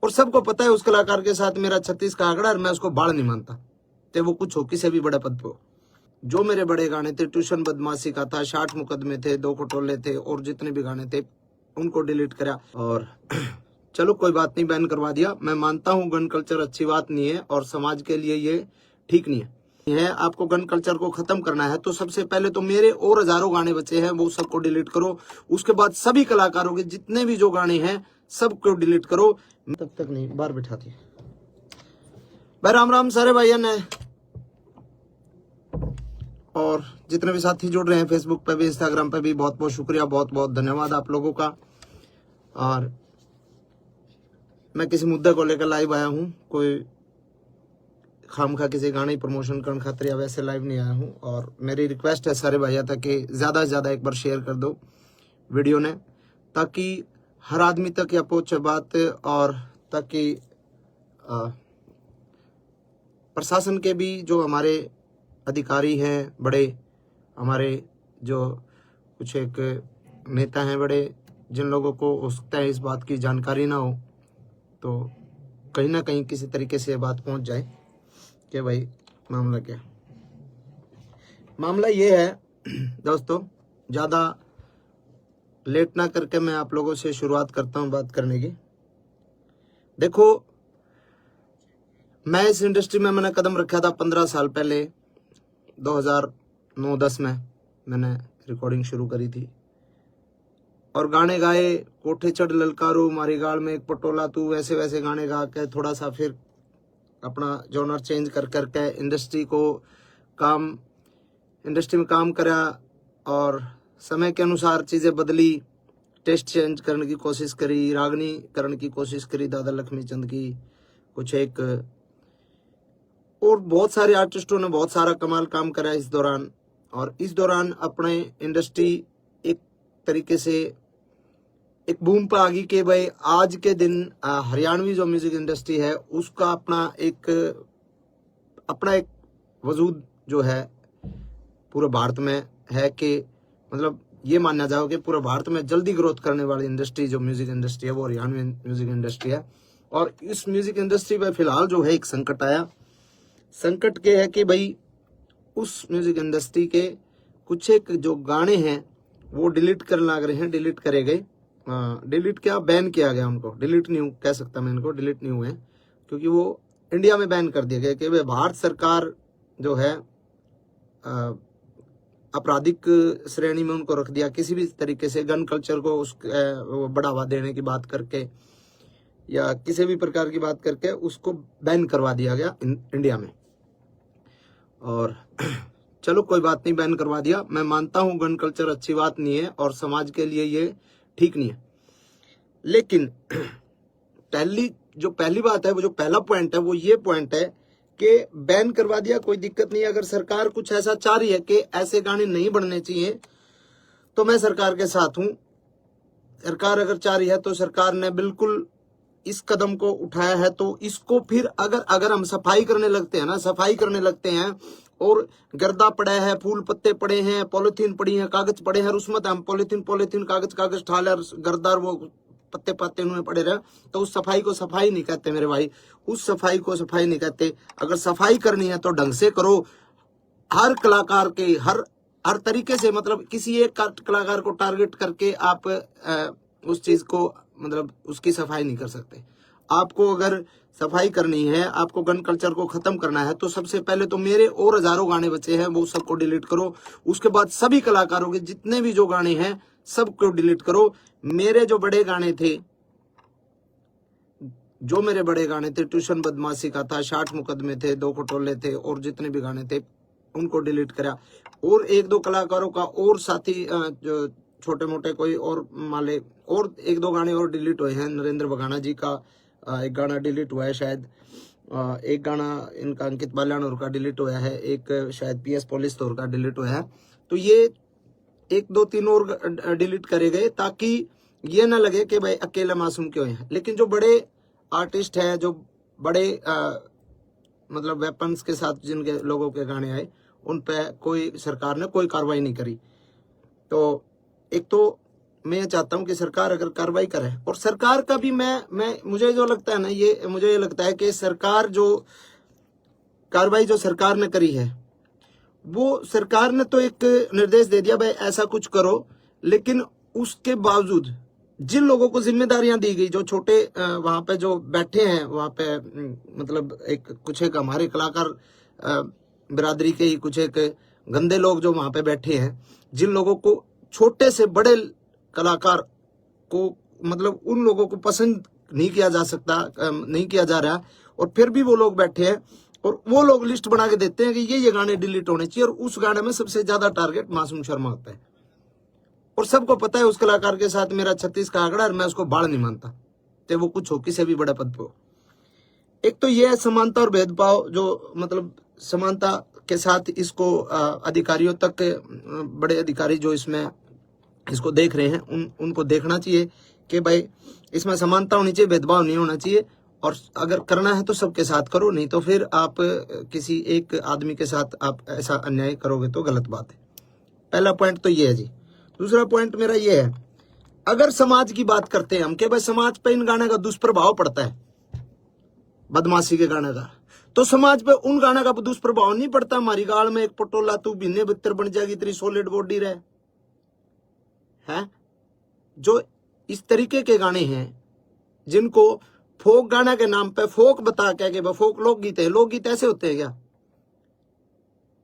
और सबको पता है उस कलाकार के साथ मेरा 36 का आंकड़ा, और मैं उसको बाढ़ नहीं मानता, चाहे वो कुछ हो, किसी भी बड़े पद पे हो। जो मेरे बड़े गाने थे, ट्यूशन बदमाशी का था, 60 मुकदमे थे, 2 खटोले थे, और जितने भी गाने थे उनको डिलीट करा। और चलो कोई बात नहीं, बैन करवा दिया। मैं मानता हूँ गन कल्चर अच्छी बात नहीं है और समाज के लिए ये ठीक नहीं है। आपको गन कल्चर को खत्म करना है तो सबसे पहले तो मेरे और हजारों गाने बचे हैं वो सबको डिलीट करो। उसके बाद सभी कलाकारों के जितने भी जो गाने हैं सबको डिलीट करो। तब तक नहीं, बाहर बिठाती भाई। राम राम सारे भाइयों ने, और जितने भी साथी जुड़ रहे हैं फेसबुक पे भी, इंस्टाग्राम पे भी, बहुत बहुत शुक्रिया, बहुत बहुत धन्यवाद आप लोगों का। और मैं किसी मुद्दे को लेकर लाइव आया हूँ, कोई खामखा किसी गाने की प्रमोशन करने खातिर या वैसे लाइव नहीं आया हूँ। और मेरी रिक्वेस्ट है सारे भैया तक कि ज़्यादा से ज़्यादा एक बार शेयर कर दो वीडियो ने, ताकि हर आदमी तक यह पहुँचे बात, और ताकि प्रशासन के भी जो हमारे अधिकारी हैं बड़े, हमारे जो कुछ एक नेता हैं बड़े, जिन लोगों को हो सकता है इस बात की जानकारी ना हो, तो कहीं ना कहीं किसी तरीके से ये बात पहुंच जाए कि भाई मामला क्या। मामला ये है दोस्तों, ज़्यादा लेट ना करके मैं आप लोगों से शुरुआत करता हूं बात करने की। देखो, मैं इस इंडस्ट्री में मैंने कदम रखा था 15 साल पहले, 2009-10 में मैंने रिकॉर्डिंग शुरू करी थी और गाने गाए, कोठे चढ़ ललकारू, मारी गाल में एक पटोला तू, वैसे वैसे गाने गा के थोड़ा सा फिर अपना जॉनर चेंज कर करके इंडस्ट्री में काम करा, और समय के अनुसार चीज़ें बदली, टेस्ट चेंज करने की कोशिश करी, रागनी करने की कोशिश करी दादा लक्ष्मी चंद की, कुछ एक और बहुत सारे आर्टिस्टों ने बहुत सारा कमाल काम करा इस दौरान। और इस दौरान अपने इंडस्ट्री एक तरीके से एक बूम पर आ गई कि भाई आज के दिन हरियाणवी जो म्यूजिक इंडस्ट्री है उसका अपना एक वजूद जो है पूरे भारत में है, कि मतलब ये मानना जाओ कि पूरे भारत में जल्दी ग्रोथ करने वाली इंडस्ट्री जो म्यूजिक इंडस्ट्री है वो हरियाणवी म्यूजिक इंडस्ट्री है। और इस म्यूजिक इंडस्ट्री में फिलहाल जो है एक संकट आया। संकट के है कि भाई उस म्यूजिक इंडस्ट्री के कुछ एक जो गाने हैं वो डिलीट करने लग रहे हैं, डिलीट करे गए, डिलीट क्या, बैन किया गया उनको, डिलीट नहीं कह सकता मैं इनको, डिलीट नहीं हुए, क्योंकि वो इंडिया में बैन कर दिया गया कि भाई भारत सरकार जो है आपराधिक श्रेणी में उनको रख दिया, किसी भी तरीके से गन कल्चर को बढ़ावा देने की बात करके या किसी भी प्रकार की बात करके उसको बैन करवा दिया गया इंडिया में। और चलो कोई बात नहीं, बैन करवा दिया। मैं मानता हूं गन कल्चर अच्छी बात नहीं है और समाज के लिए ये ठीक नहीं है, लेकिन पहली बात है, वो जो पहला पॉइंट है वो ये पॉइंट है कि बैन करवा दिया, कोई दिक्कत नहीं है। अगर सरकार कुछ ऐसा चाह रही है कि ऐसे गाने नहीं बनने चाहिए तो मैं सरकार के साथ हूं। सरकार अगर चाह रही है तो सरकार ने बिल्कुल इस कदम को उठाया है, तो इसको फिर अगर हम सफाई करने लगते हैं और गर्दा पड़ा है, फूल पत्ते पड़े हैं, पॉलिथीन पड़ी है, कागज पड़े हैं, और उसमें हम पॉलिथीन कागज ठाले और गर्दा वो पत्ते उन्होंने पड़े रहे, तो उस सफाई को सफाई नहीं कहते मेरे भाई, उस सफाई को सफाई नहीं कहते। अगर सफाई करनी है तो ढंग से करो, हर कलाकार के हर तरीके से, मतलब किसी एक कलाकार को टारगेट करके आप उस चीज को मतलब उसकी सफाई नहीं कर सकते। आपको अगर सफाई करनी है, आपको गन कल्चर को खत्म करना है, तो सबसे पहले तो मेरे और हजारों गाने बचे हैं वो सबको डिलीट करो। उसके बाद सभी कलाकारों के जितने भी जो गाने हैं सबको डिलीट करो। मेरे बड़े गाने थे, ट्यूशन बदमाशी का था, 60 मुकदमे थे, 2 खटोले थे, और जितने भी गाने थे उनको डिलीट करा। और 1-2 कलाकारों का और साथी जो छोटे मोटे कोई और माले, और 1-2 गाने और डिलीट हुए हैं। नरेंद्र बगाना जी का एक गाना डिलीट हुआ है शायद, एक गाना इनका अंकित बाल्यानोर का डिलीट हुआ है, एक शायद PS पुलिस तौर का डिलीट हुआ है। तो ये 1-2-3 और डिलीट करे गए ताकि ये ना लगे कि भाई अकेले मासूम क्यों है। लेकिन जो बड़े आर्टिस्ट हैं, जो बड़े मतलब वेपन्स के साथ जिनके लोगों के गाने आए, उन पे कोई सरकार ने कोई कार्रवाई नहीं करी। तो एक तो मैं ये चाहता हूं कि सरकार अगर कार्रवाई करे, और सरकार का भी मैं मुझे जो लगता है ना, ये मुझे ये लगता है कि सरकार जो कार्रवाई जो सरकार ने करी है, वो सरकार ने तो एक निर्देश दे दिया भाई ऐसा कुछ करो, लेकिन उसके बावजूद जिन लोगों को जिम्मेदारियां दी गई, जो छोटे वहां पे जो बैठे हैं वहां पे, मतलब एक कुछ एक हमारे कलाकार बिरादरी के ही कुछ एक गंदे लोग जो वहां पे बैठे हैं, जिन लोगों को छोटे से बड़े कलाकार को, मतलब उन लोगों को पसंद नहीं किया जा सकता, नहीं किया जा रहा, और फिर भी वो लोग बैठे हैं और वो लोग लिस्ट बना के देते हैं कि ये गाने डिलीट होने चाहिए, और उस गाने में सबसे ज्यादा टारगेट मासूम शर्मा होता है। और सबको पता है उस कलाकार के साथ मेरा 36 का आंकड़ा, और मैं उसको बाढ़ नहीं मानता, चाहे वो कुछ हो, किसी भी बड़े पद पे हो। एक तो ये है समानता और भेदभाव, जो मतलब समानता के साथ इसको अधिकारियों तक, बड़े अधिकारी जो इसमें इसको देख रहे हैं, उनको देखना चाहिए कि भाई इसमें समानता होनी चाहिए, भेदभाव नहीं होना चाहिए, और अगर करना है तो सबके साथ करो, नहीं तो फिर आप किसी एक आदमी के साथ आप ऐसा अन्याय करोगे तो गलत बात है। पहला पॉइंट तो ये है जी। दूसरा पॉइंट मेरा ये है, अगर समाज की बात करते हैं हम कि भाई समाज पे इन गाने का दुष्प्रभाव पड़ता है, बदमाशी के गाने का, तो समाज पे उन गाने का दुष्प्रभाव नहीं पड़ता। हमारी गाल में एक पटोला तू बिन्ने बित्तर बन जाएगी, तेरी सॉलिड बॉडी रहे है। जो इस तरीके के गाने हैं जिनको फोक गाना के नाम पे फोक बता के फोक लोकगीत है, लोकगीत ऐसे होते हैं क्या?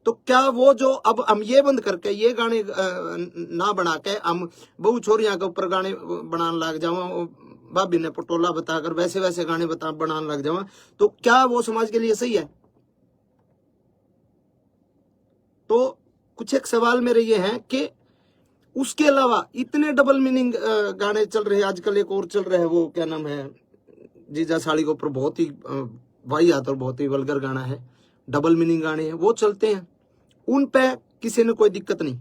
तो क्या वो जो अब हम ये बंद करके ये गाने ना बना के हम बहु छोरियां के ऊपर गाने बनाने लग जाओ, भाभी ने पटोला बताकर वैसे वैसे गाने बनाने लग जाओ, तो क्या वो समाज के लिए सही है? तो कुछ एक सवाल मेरे ये हैं कि उसके अलावा इतने डबल मीनिंग गाने चल रहे हैं आजकल। एक और चल रहा है, वो क्या नाम है, जीजा साड़ी के ऊपर बहुत ही वाहियात और बहुत ही वल्गर गाना है, डबल मीनिंग गाने हैं, वो चलते हैं, उन पे किसी ने कोई दिक्कत नहीं।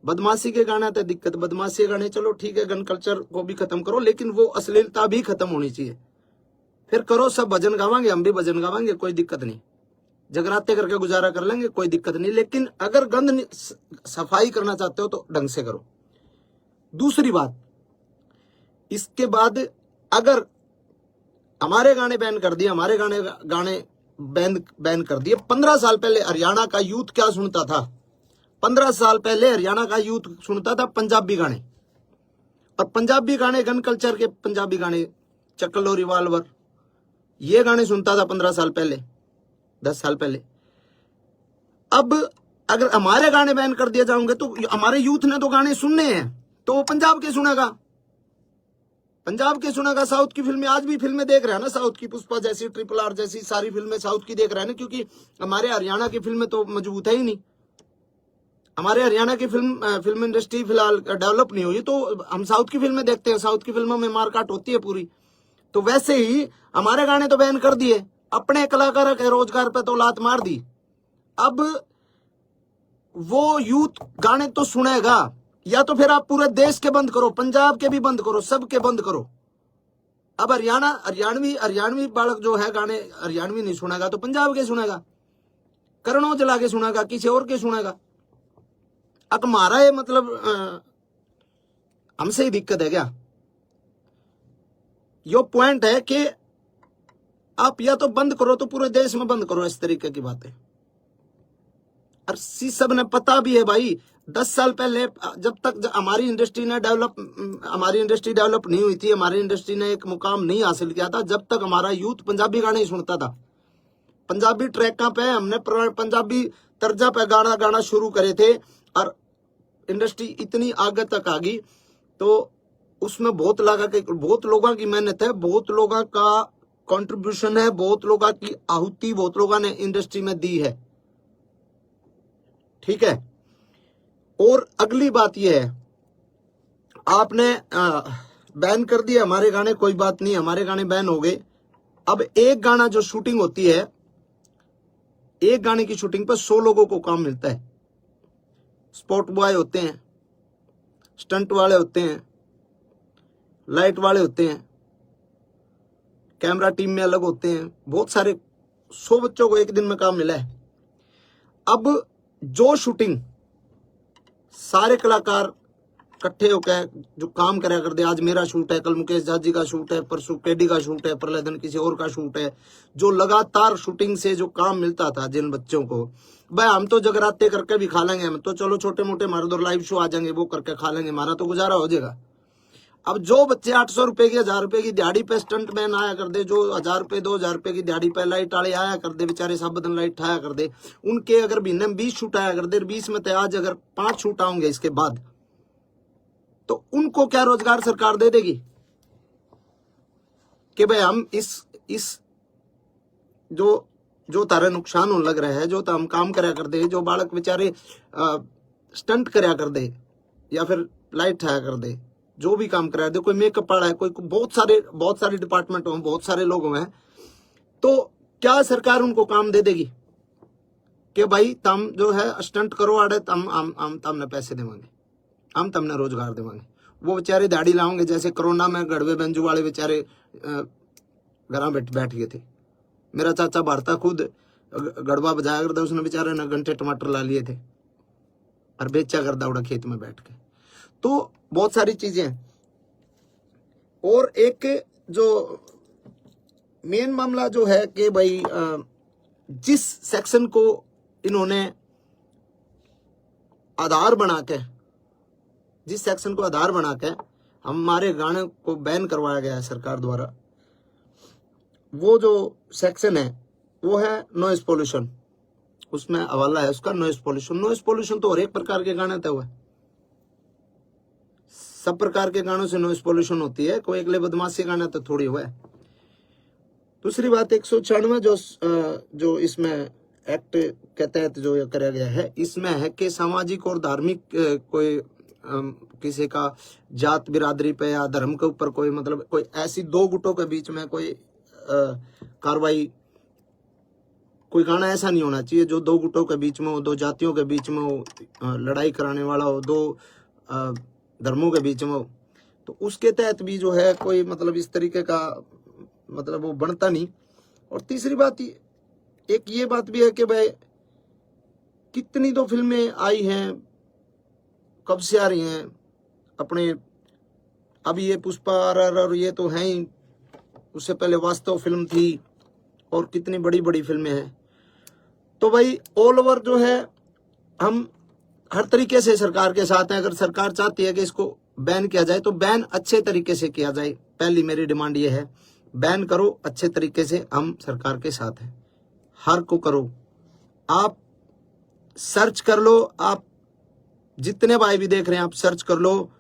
बदमाशी के गाना तो दिक्कत, बदमाशी के गाने चलो ठीक है, गन कल्चर को भी खत्म करो, लेकिन वो अश्लीलता भी खत्म होनी चाहिए। फिर करो, सब भजन गावांगे, हम भी भजन गावांगे, कोई दिक्कत नहीं, जगराते करके गुजारा कर लेंगे, कोई दिक्कत नहीं, लेकिन अगर गंद सफाई करना चाहते हो तो ढंग से करो। दूसरी बात, इसके बाद अगर हमारे गाने बैन कर दिए, हमारे गाने बैन कर दिए, 15 साल पहले हरियाणा का यूथ क्या सुनता था? 15 साल पहले हरियाणा का यूथ सुनता था पंजाबी गाने, और पंजाबी गाने गन कल्चर के पंजाबी गाने, चक्कलो रिवाल्वर, ये गाने सुनता था 15 साल पहले, 10 साल पहले। अब अगर हमारे गाने बैन कर दिए जाएंगे तो हमारे यूथ ने तो गाने सुनने हैं, तो वो पंजाब के सुनेगा, पंजाब के सुनेगा। साउथ की फिल्में, आज भी फिल्में देख रहे हैं ना, साउथ की पुष्पा जैसी, ट्रिपल आर जैसी सारी फिल्में साउथ की देख रहे हैं ना, क्योंकि हमारे हरियाणा की फिल्में तो मजबूत है ही नहीं। हमारे हरियाणा की फिल्म इंडस्ट्री फिलहाल डेवलप नहीं हुई, तो हम साउथ की फिल्में देखते हैं, साउथ की फिल्मों में मारकाट होती है पूरी। तो वैसे ही हमारे गाने तो बैन कर दिए, अपने कलाकारों के रोजगार पे तो लात मार दी। अब वो यूथ गाने तो सुनेगा, या तो फिर आप पूरे देश के बंद करो, पंजाब के भी बंद करो, सबके बंद करो। अब हरियाणवी बालक जो है गाने हरियाणवी नहीं सुनेगा तो पंजाब के सुनेगा, करण औजला के सुनेगा, किसी और के सुनेगा। अब हमारा ये मतलब हमसे ही दिक्कत है क्या? यो पॉइंट है कि आप या तो बंद करो तो पूरे देश में बंद करो, इस तरीके की बातें। और सब ने पता भी है भाई, 10 साल पहले जब तक हमारी इंडस्ट्री डेवलप नहीं हुई थी, हमारी इंडस्ट्री ने एक मुकाम नहीं हासिल किया था, जब तक हमारा यूथ पंजाबी गाने ही सुनता था। पंजाबी ट्रैकों पे हमने पंजाबी तर्जा पे गाना शुरू करे थे, और इंडस्ट्री इतनी आगे तक आ गई, तो उसमें बहुत लोगों की मेहनत है, बहुत लोगों का कंट्रीब्यूशन है, बहुत लोगों की आहुति बहुत लोगों ने इंडस्ट्री में दी है, ठीक है। और अगली बात यह है, आपने बैन कर दिया हमारे गाने, कोई बात नहीं, हमारे गाने बैन हो गए। अब एक गाना जो शूटिंग होती है, एक गाने की शूटिंग पर 100 लोगों को काम मिलता है। स्पॉट बॉय होते हैं, स्टंट वाले होते हैं, लाइट वाले होते हैं, कैमरा टीम में अलग होते हैं, बहुत सारे 100 बच्चों को एक दिन में काम मिला है। अब जो शूटिंग सारे कलाकार इकट्ठे होकर जो काम करा कर दे, आज मेरा शूट है, कल मुकेश झा जी का शूट है, परसों केडी का शूट है, परले दिन किसी और का शूट है, जो लगातार शूटिंग से जो काम मिलता था जिन बच्चों को, भाई हम तो जगराते करके भी खा लेंगे, हम तो चलो छोटे मोटे हमारे उधर लाइव शो आ जाएंगे वो करके खा लेंगे, हमारा तो गुजारा हो जाएगा। अब जो बच्चे 800 रुपए की 1000 रुपए की दिहाड़ी पे स्टंट मैन आया कर दे, जो 1000 रुपए 2000 रुपए की दिहाड़ी पे लाइट वाले आया कर दे, बेचारे सब दिन लाइट ठाया कर दे, उनके अगर महीने में 20 शूट आया कर दे, 20 में तो आज अगर 5 शूट आएंगे इसके बाद, तो उनको क्या रोजगार सरकार दे देगी कि भाई हम इस जो तारे नुकसान होने लग रहा है, जो हम काम करया कर दे, जो बालक बेचारे स्टंट करया कर दे या फिर लाइट ठाया कर दे, जो भी काम करा दे, कोई मेकअप वाला है, कोई बहुत सारे डिपार्टमेंट हो, बहुत सारे लोग हैं, तो क्या सरकार उनको काम दे देगी कि भाई तुम जो है स्टंट करो आड़े, हम तुमने पैसे देवांगे, हम तुमने रोजगार देवांगे। वो बेचारे दाढ़ी लाओगे, जैसे कोरोना में गड़वे बेंजू वाले बेचारे घर बैठ गए थे। मेरा चाचा भारता खुद गड़वा बजाया करता, उसने बेचारे ने घंटे टमाटर ला लिए थे और बेचा कर दावड़ा खेत में बैठ के। तो बहुत सारी चीजें हैं। और एक जो मेन मामला जो है कि भाई जिस सेक्शन को इन्होंने आधार बना के, जिस सेक्शन को आधार बना के हमारे गाने को बैन करवाया गया है सरकार द्वारा, वो जो सेक्शन है वो है नॉइज पोल्यूशन। उसमें हवाला है उसका नॉइज पोल्यूशन। नॉइज पोल्यूशन तो हर एक प्रकार के गाने तय हुए, सब प्रकार के गानों से नॉइज पोल्यूशन होती है, कोई अगले बदमाशी गाना तो थोड़ी हुआ है। दूसरी बात 196 जो इसमें एक्ट के तहत जो कराया गया है, इसमें है कि सामाजिक और धार्मिक कोई किसी का जात बिरादरी पे या धर्म के ऊपर कोई मतलब कोई ऐसी दो गुटों के बीच में कोई कार्रवाई, कोई गाना ऐसा नहीं होना चाहिए जो दो गुटों के बीच में हो, दो जातियों के बीच में हो, लड़ाई कराने वाला हो, दो धर्मों के बीच में हो। तो उसके तहत भी जो है कोई मतलब इस तरीके का मतलब वो बनता नहीं। और तीसरी बात एक ये बात भी है कि भाई कितनी तो फिल्में आई हैं, कब से आ रही हैं अपने, अभी ये पुष्पा RRR ये तो है ही, उससे पहले वास्तव फिल्म थी और कितनी बड़ी बड़ी फिल्में हैं। तो भाई ऑल ओवर जो है हम हर तरीके से सरकार के साथ हैं। अगर सरकार चाहती है कि इसको बैन किया जाए तो बैन अच्छे तरीके से किया जाए, पहली मेरी डिमांड ये है, बैन करो अच्छे तरीके से, हम सरकार के साथ हैं। हर को करो, आप सर्च कर लो, आप जितने भाई भी देख रहे हैं आप सर्च कर लो।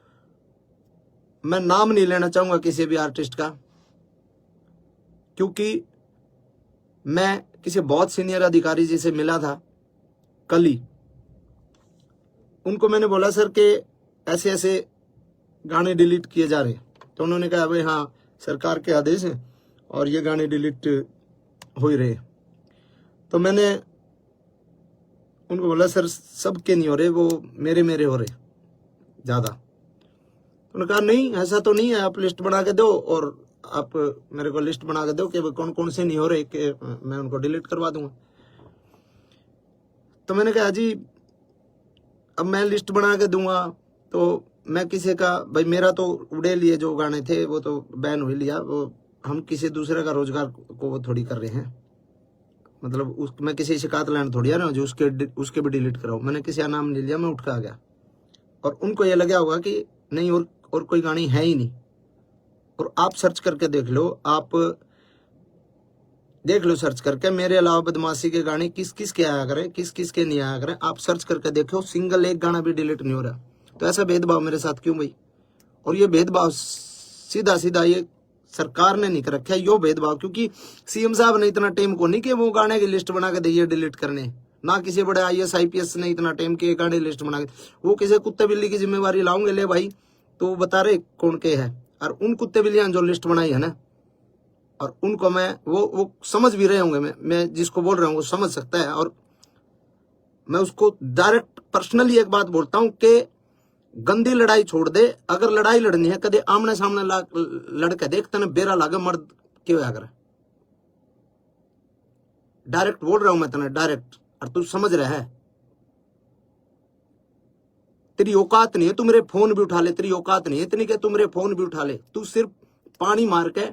मैं नाम नहीं लेना चाहूंगा किसी भी आर्टिस्ट का, क्योंकि मैं किसी बहुत सीनियर अधिकारी जी से मिला था कल ही, उनको मैंने बोला सर कि ऐसे ऐसे गाने डिलीट किए जा रहे हैं, तो उन्होंने कहा भाई हाँ सरकार के आदेश हैं और ये गाने डिलीट हो ही रहे। तो मैंने उनको बोला सर सबके नहीं हो रहे, वो मेरे हो रहे ज्यादा। उन्होंने कहा नहीं ऐसा तो नहीं है, आप लिस्ट बना के दो और आप मेरे को लिस्ट बना के दो कि कौन कौन से नहीं हो रहे, कि मैं उनको डिलीट करवा दूंगा। तो मैंने कहा जी अब मैं लिस्ट बना के दूंगा तो मैं किसी का, भाई मेरा तो उड़े लिए जो गाने थे वो तो बैन हो लिया, वो हम किसी दूसरे का रोजगार को वो थोड़ी कर रहे हैं, मतलब मैं किसी शिकायत लाइन थोड़ी आ रहा हूँ जो उसके भी डिलीट कराऊँ। मैंने किसी का नाम नहीं लिया, मैं उठ के आ गया। और उनको ये लगा होगा कि नहीं और कोई गानी है ही नहीं। और आप सर्च करके देख लो, आप देख लो सर्च करके, मेरे अलावा बदमाशी के गाने किस किस के आया करें, किस किस के नहीं आया करें, आप सर्च करके देखो, सिंगल एक गाना भी डिलीट नहीं हो रहा। तो ऐसा भेदभाव मेरे साथ क्यों भाई? और ये भेदभाव सीधा सीधा ये सरकार ने नहीं कर रखा है, यो भेदभाव, क्योंकि CM साहब ने इतना टाइम को नहीं कि वो गाने की लिस्ट बना के दिए डिलीट करने, ना किसी बड़े IAS IPS ने इतना टाइम के गाने लिस्ट बना के, वो किसी कुत्ते बिल्ली की जिम्मेवारी लाऊंगे ले भाई, तो बता रहे कौन के है। और उन कुत्ते बिल्लियां जो लिस्ट बनाई है ना, और उनको मैं वो समझ भी रहे होंगे, मैं जिसको बोल रहा हूँ वो समझ सकता है। और मैं उसको डायरेक्ट पर्सनली एक बात बोलता हूँ कि गंदी लड़ाई छोड़ दे, अगर लड़ाई लड़नी है कदे आमने सामने लड़के देख, तने बेरा लागे मर्द क्यों अगर, डायरेक्ट बोल रहा हूं मैं तने डायरेक्ट, और तू समझ रहा है। तेरी औकात नहीं है, तू मेरे फोन भी उठा ले, तेरी औकात नहीं है इतनी कि तू मेरे फोन भी उठा ले, तू सिर्फ पानी मार के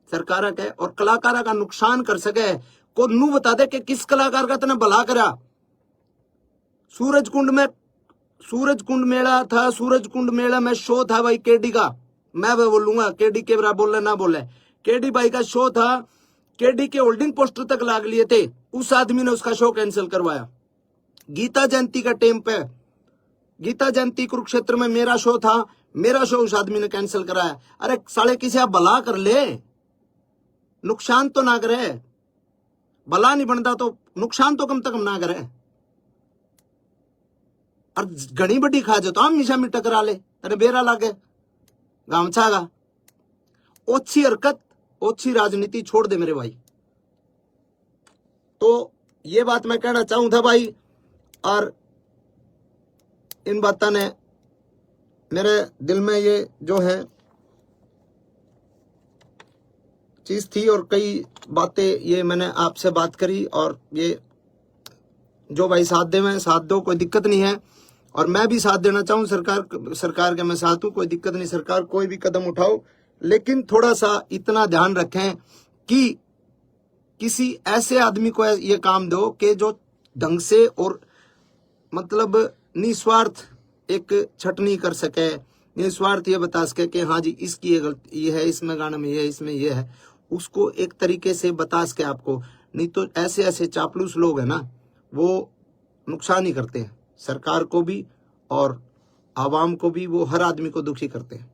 सरकार के और कलाकारा का नुकसान कर सके को नू बता दे कि किस कलाकार का तने भला करा। सूरजकुंड मेला था, सूरजकुंड मेला में शो था भाई केडी का, मैं बोलूंगा केडी के बरा बोले ना बोले, केडी भाई का शो था, केडी के होल्डिंग पोस्टर तक लाग लिए थे, उस आदमी ने उसका शो कैंसिल करवाया। गीता जयंती का टाइम पे, गीता जयंती कुरुक्षेत्र में मेरा शो था, मेरा शो उस आदमी ने कैंसिल कराया। अरे साले किसी आप भला कर ले, नुकसान तो ना करे, भला नहीं बनता तो नुकसान तो कम से कम ना करे। और घनी बड़ी खा जो तो हम मिशा में टकरा ले, तेरे बेरा लागे गामछा गा। ओछी हरकत, ओछी राजनीति छोड़ दे मेरे भाई। तो ये बात मैं कहना चाहूं था भाई, और इन बातों ने मेरे दिल में ये जो है चीज थी, और कई बातें ये मैंने आपसे बात करी, और ये जो भाई साथ दे में साथ दो, कोई दिक्कत नहीं है। और मैं भी साथ देना चाहूं, सरकार के मैं साथ हूं, कोई दिक्कत नहीं, सरकार कोई भी कदम उठाओ, लेकिन थोड़ा सा इतना ध्यान रखें कि किसी ऐसे आदमी को ये काम दो कि जो ढंग से और मतलब निस्वार्थ एक छटनी कर सके, निस्वार्थ ये बता सके कि हाँ जी इसकी ये गलती ये है, इसमें गाने में ये है, इसमें ये है, उसको एक तरीके से बता सके आपको। नहीं तो ऐसे ऐसे चापलूस लोग हैं ना, वो नुकसान ही करते हैं सरकार को भी और आवाम को भी, वो हर आदमी को दुखी करते हैं।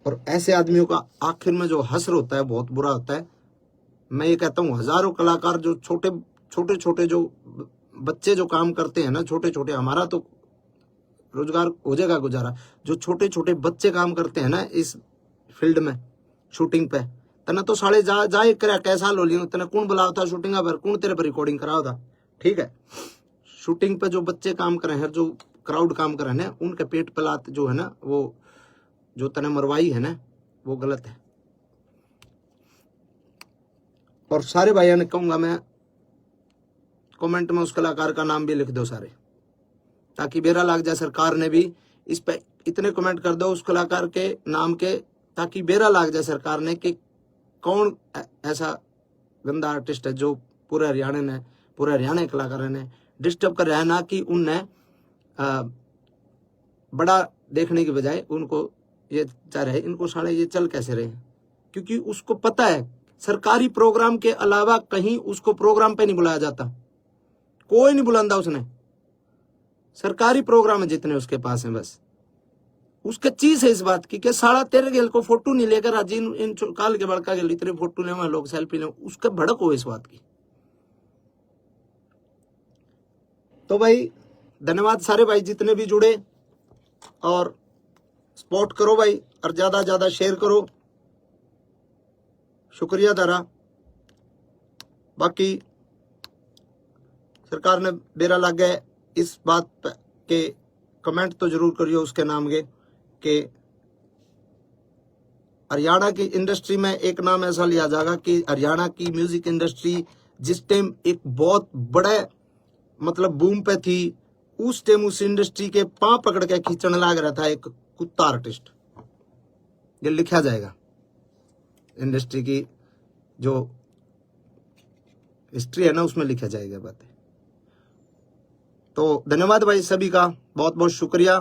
और ऐसे आदमियों का आखिर में जो हश्र होता है बहुत बुरा होता है। मैं ये कहता हूँ हजारों कलाकार जो छोटे छोटे जो बच्चे जो काम करते हैं ना, छोटे छोटे, हमारा तो रोजगार हो जाएगा गुजारा, जो छोटे छोटे बच्चे काम करते हैं ना इस फील्ड में शूटिंग पे, तना तो साले जा कर कैसा लो लियो, तना कौन बुलाओ था शूटिंग पर, कौन तेरे पर रिकॉर्डिंग कराओ था। ठीक है, शूटिंग पे जो बच्चे काम कर रहे हैं, जो क्राउड काम कर रहे हैं, उनके पेट पलात जो है ना, वो जो तने मरवाई है ना, वो गलत है। और सारे भाइयों ने कहूंगा मैं, कमेंट में उस कलाकार का नाम भी लिख दो सारे, ताकि बेरा लाग जाए सरकार ने भी इस पे इतने कमेंट कर दो उस कलाकार के नाम के, ताकि बेरा लाग जाए सरकार ने कि कौन ऐसा गंदा आर्टिस्ट है जो पूरे हरियाणा कलाकार ने डिस्टर्ब कर रहा है, ना कि उनने बड़ा देखने की बजाय उनको ये चाह रहे, इनको साले ये चल कैसे रहे, क्योंकि उसको पता है सरकारी प्रोग्राम के अलावा कहीं उसको प्रोग्राम पे नहीं बुलाया जाता, कोई नहीं बुलांदा उसने, सरकारी प्रोग्राम है जितने उसके पास है, बस उसके चीज है इस बात की कि साला तेरे गेल को फोटो नहीं लेकर आज इन काल के बड़का गेल इतने फोटो ले लोग सेल्फी ले, उसका भड़क हो इस बात की। तो भाई धन्यवाद सारे भाई जितने भी जुड़े, और सपोर्ट करो भाई, और ज्यादा शेयर करो, शुक्रिया तारा। बाकी सरकार ने बेरा लग गए इस बात के कमेंट तो जरूर करियो उसके नाम के कि हरियाणा की इंडस्ट्री में एक नाम ऐसा लिया जाएगा कि हरियाणा की म्यूजिक इंडस्ट्री जिस टाइम एक बहुत बड़े मतलब बूम पे थी, उस टाइम उस इंडस्ट्री के पांव पकड़ के खींचने लग रहा था एक कुत्ता आर्टिस्ट। ये लिखा जाएगा, इंडस्ट्री की जो हिस्ट्री है ना उसमें लिखा जाएगा बातें। तो धन्यवाद भाई सभी का, बहुत बहुत शुक्रिया।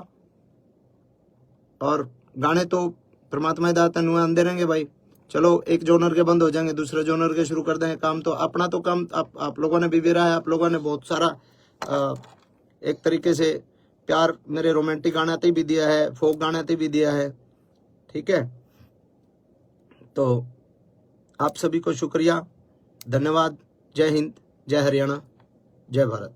और गाने तो परमात्मा दाता नुआ आंदे रहेंगे भाई। चलो एक जोनर के बंद हो जाएंगे, दूसरे जोनर के शुरू कर देंगे। काम तो अपना तो काम आप लोगों ने भी बेरा है, आप लोगों ने बहुत सारा एक तरीके से प्यार मेरे रोमांटिक गाने आते भी दिया है, फोक गाने आते भी दिया है। ठीक है, तो आप सभी को शुक्रिया, धन्यवाद। जय हिंद, जय हरियाणा, जय भारत।